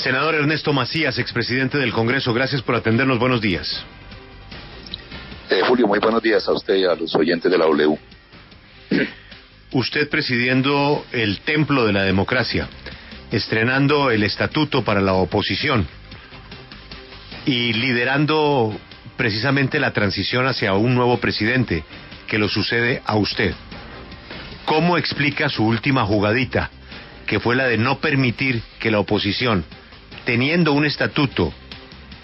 Senador Ernesto Macías, expresidente del Congreso, gracias por atendernos. Buenos días. Julio, muy buenos días a usted y a los oyentes de la W. Usted presidiendo el templo de la democracia, estrenando el estatuto para la oposición y liderando precisamente la transición hacia un nuevo presidente que lo sucede a usted. ¿Cómo explica su última jugadita, que fue la de no permitir que la oposición, teniendo un estatuto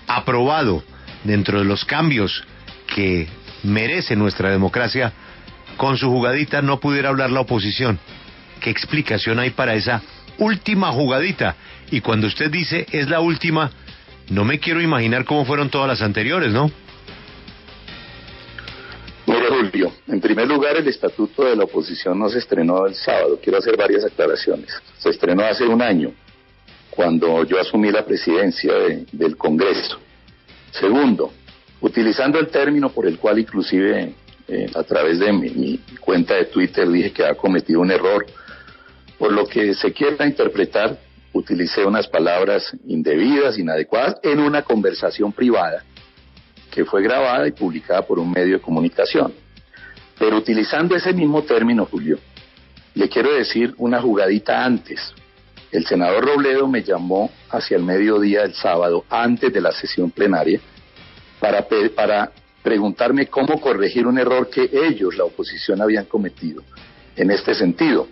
aprobado dentro de los cambios que merece nuestra democracia, con su jugadita no pudiera hablar la oposición? ¿Qué explicación hay para esa última jugadita? Y cuando usted dice es la última, no me quiero imaginar cómo fueron todas las anteriores, ¿no? Mire, Julio, en primer lugar, el estatuto de la oposición no se estrenó el sábado. Quiero hacer varias aclaraciones. Se estrenó hace un año, cuando yo asumí la presidencia del Congreso. Segundo, utilizando el término por el cual inclusive a través de mi cuenta de Twitter dije que había cometido un error, por lo que se quiera interpretar, utilicé unas palabras indebidas, inadecuadas, en una conversación privada que fue grabada y publicada por un medio de comunicación. Pero utilizando ese mismo término, Julio, le quiero decir una jugadita antes. El senador Robledo me llamó hacia el mediodía del sábado, antes de la sesión plenaria, para preguntarme cómo corregir un error que ellos, la oposición, habían cometido. En este sentido,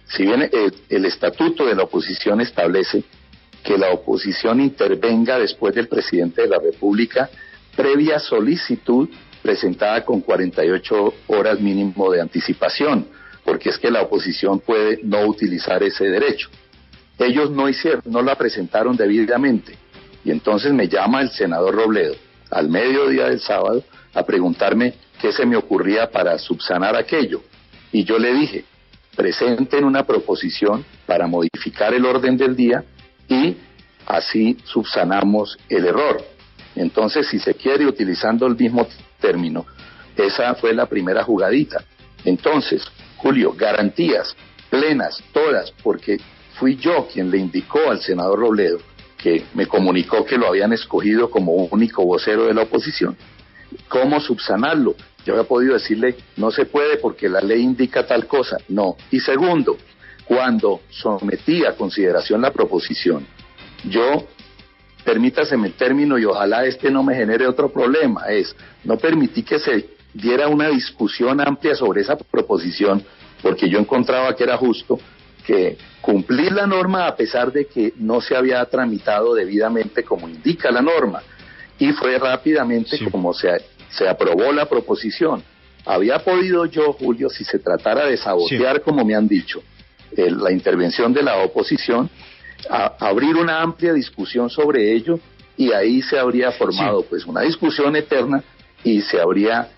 si bien el estatuto de la oposición establece que la oposición intervenga después del presidente de la República, previa solicitud presentada con 48 horas mínimo de anticipación, porque es que la oposición puede no utilizar ese derecho. Ellos no la presentaron debidamente, y entonces me llama el senador Robledo al mediodía del sábado a preguntarme qué se me ocurría para subsanar aquello, y yo le dije: presenten una proposición para modificar el orden del día y así subsanamos el error. Entonces, si se quiere, utilizando el mismo término, esa fue la primera jugadita. Entonces, Julio, garantías plenas, todas, porque fui yo quien le indicó al senador Robledo, que me comunicó que lo habían escogido como único vocero de la oposición. ¿Cómo subsanarlo? Yo había podido decirle, no se puede porque la ley indica tal cosa. No. Y segundo, cuando sometí a consideración la proposición, yo, permítaseme el término y ojalá no me genere otro problema, no permití que se diera una discusión amplia sobre esa proposición, porque yo encontraba que era justo que cumplir la norma a pesar de que no se había tramitado debidamente como indica la norma, y fue rápidamente como se aprobó la proposición. Había podido yo, Julio, si se tratara de sabotear, como me han dicho, la intervención de la oposición, abrir una amplia discusión sobre ello, y ahí se habría formado pues una discusión eterna y se habría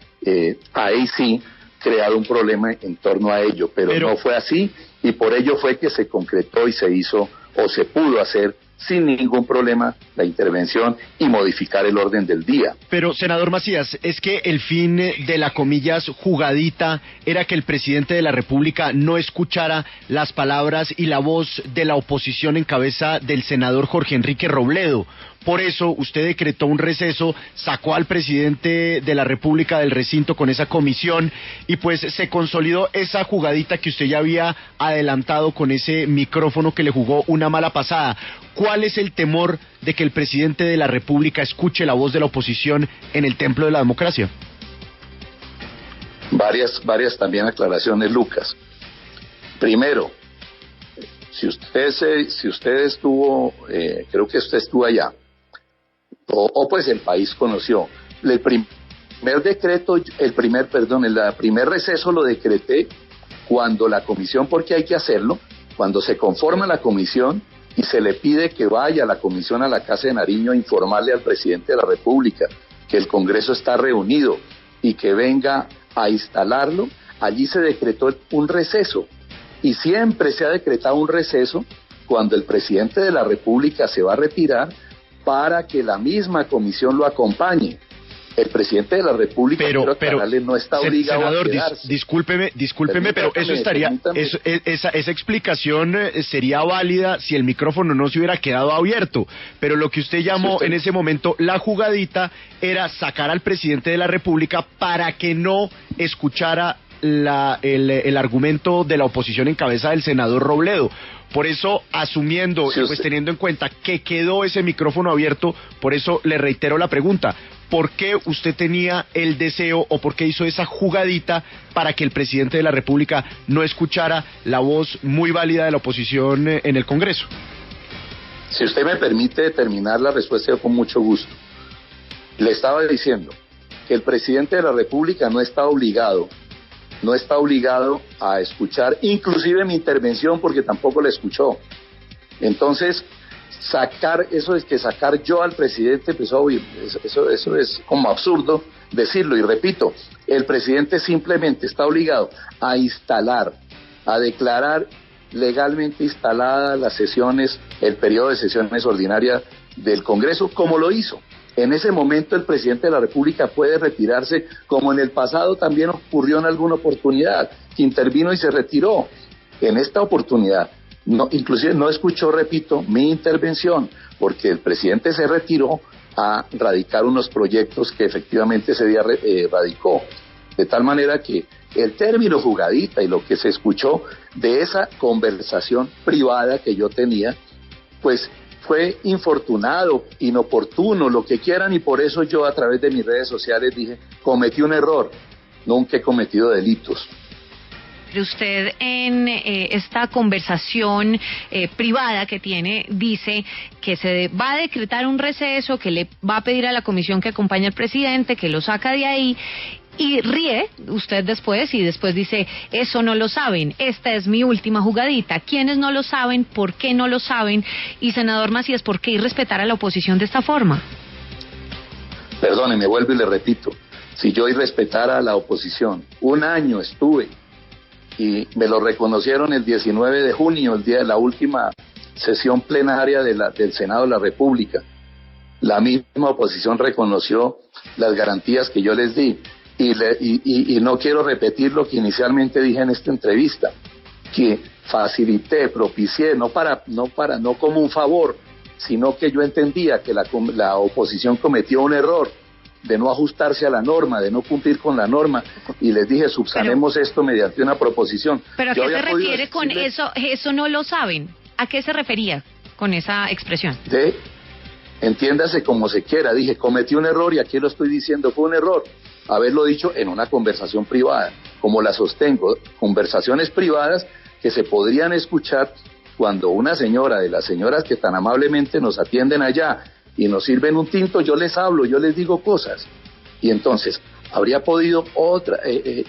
ahí sí creado un problema en torno a ello, pero no fue así, y por ello fue que se concretó y se hizo o se pudo hacer sin ningún problema la intervención y modificar el orden del día. Pero, senador Macías, es que el fin de la, comillas, jugadita era que el presidente de la República no escuchara las palabras y la voz de la oposición en cabeza del senador Jorge Enrique Robledo. Por eso usted decretó un receso, sacó al presidente de la República del recinto con esa comisión y pues se consolidó esa jugadita que usted ya había adelantado con ese micrófono que le jugó una mala pasada. ¿Cuál es el temor de que el presidente de la República escuche la voz de la oposición en el templo de la democracia? Varias también aclaraciones, Lucas. Primero, si usted estuvo, creo que usted estuvo allá, o pues el país conoció, el primer receso lo decreté cuando la comisión, porque hay que hacerlo, cuando se conforma la comisión y se le pide que vaya a la comisión a la Casa de Nariño a informarle al presidente de la República que el Congreso está reunido y que venga a instalarlo. Allí se decretó un receso, y siempre se ha decretado un receso cuando el presidente de la República se va a retirar para que la misma comisión lo acompañe. El presidente de la República, no está obligado senador, a quedarse. Discúlpeme, pero eso estaría, esa explicación sería válida si el micrófono no se hubiera quedado abierto. Pero lo que usted llamó en ese momento la jugadita era sacar al presidente de la República para que no escuchara el argumento de la oposición en cabeza del senador Robledo. Por eso, asumiendo y pues teniendo en cuenta que quedó ese micrófono abierto, por eso le reitero la pregunta: ¿por qué usted tenía el deseo o por qué hizo esa jugadita para que el presidente de la República no escuchara la voz muy válida de la oposición en el Congreso? Si usted me permite terminar la respuesta, yo con mucho gusto. Le estaba diciendo que el presidente de la República no está obligado a escuchar, inclusive mi intervención, porque tampoco la escuchó. Entonces, sacar yo al presidente, pues obvio, eso es como absurdo decirlo. Y repito, el presidente simplemente está obligado a declarar legalmente instaladas las sesiones, el periodo de sesiones ordinarias del Congreso, como lo hizo. En ese momento el presidente de la República puede retirarse, como en el pasado también ocurrió en alguna oportunidad, que intervino y se retiró. En esta oportunidad, inclusive no escuchó, repito, mi intervención, porque el presidente se retiró a radicar unos proyectos que efectivamente ese día radicó. De tal manera que el término jugadita y lo que se escuchó de esa conversación privada que yo tenía, pues fue infortunado, inoportuno, lo que quieran, y por eso yo a través de mis redes sociales dije: cometí un error, nunca he cometido delitos. Usted en esta conversación privada que tiene dice que se va a decretar un receso, que le va a pedir a la comisión que acompañe al presidente, que lo saca de ahí, y ríe usted después dice: eso no lo saben, esta es mi última jugadita. ¿Quiénes no lo saben? ¿Por qué no lo saben? Y senador Macías, ¿por qué irrespetar a la oposición de esta forma? Perdóneme, vuelvo y le repito, si yo irrespetara a la oposición, un año estuve, y me lo reconocieron el 19 de junio, el día de la última sesión plenaria del Senado de la República. La misma oposición reconoció las garantías que yo les di, y no quiero repetir lo que inicialmente dije en esta entrevista, que facilité, propicié, no como un favor, sino que yo entendía que la oposición cometió un error de no ajustarse a la norma, de no cumplir con la norma, y les dije: subsanemos esto mediante una proposición. ¿Pero a qué se refiere con eso? Eso no lo saben. ¿A qué se refería con esa expresión? Entiéndase como se quiera. Dije: cometí un error, y aquí lo estoy diciendo, fue un error haberlo dicho en una conversación privada, como la sostengo, conversaciones privadas que se podrían escuchar cuando una señora de las señoras que tan amablemente nos atienden allá y nos sirven un tinto, yo les hablo, yo les digo cosas. Y entonces, ¿habría podido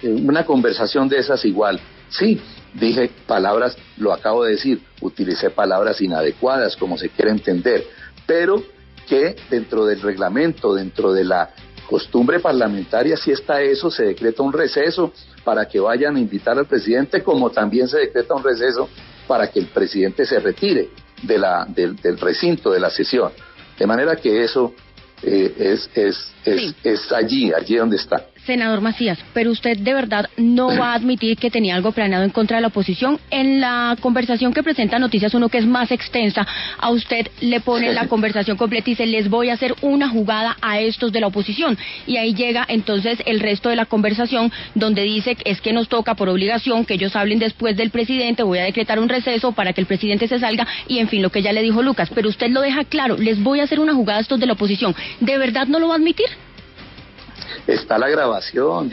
una conversación de esas igual? Sí, dije palabras, lo acabo de decir, utilicé palabras inadecuadas, como se quiere entender, pero que dentro del reglamento, dentro de la costumbre parlamentaria, si está eso, se decreta un receso para que vayan a invitar al presidente, como también se decreta un receso para que el presidente se retire del recinto de la sesión. De manera que eso es allí donde está. Senador Macías, pero usted de verdad no va a admitir que tenía algo planeado en contra de la oposición. En la conversación que presenta Noticias 1, que es más extensa, a usted le pone la conversación completa y dice: les voy a hacer una jugada a estos de la oposición. Y ahí llega entonces el resto de la conversación, donde dice: es que nos toca por obligación que ellos hablen después del presidente, voy a decretar un receso para que el presidente se salga, y en fin, lo que ya le dijo Lucas. Pero usted lo deja claro: les voy a hacer una jugada a estos de la oposición. ¿De verdad no lo va a admitir? Está la grabación.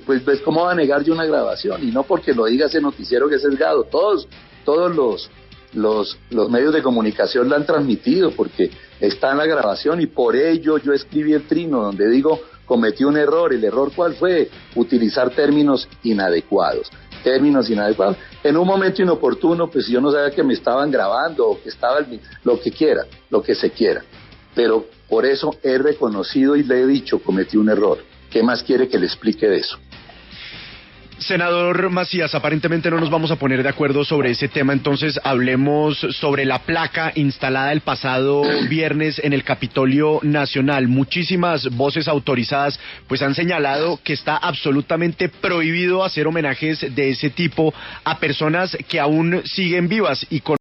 Pues ¿cómo va a negar yo una grabación? Y no porque lo diga ese noticiero que es sesgado. Todos los medios de comunicación la han transmitido, porque está en la grabación, y por ello yo escribí el trino donde digo: cometí un error. ¿El error cuál fue? Utilizar términos inadecuados. En un momento inoportuno, pues yo no sabía que me estaban grabando, o que estaba lo que se quiera. Pero por eso he reconocido y le he dicho: cometí un error. ¿Qué más quiere que le explique de eso? Senador Macías, aparentemente no nos vamos a poner de acuerdo sobre ese tema, entonces hablemos sobre la placa instalada el pasado viernes en el Capitolio Nacional. Muchísimas voces autorizadas pues han señalado que está absolutamente prohibido hacer homenajes de ese tipo a personas que aún siguen vivas y con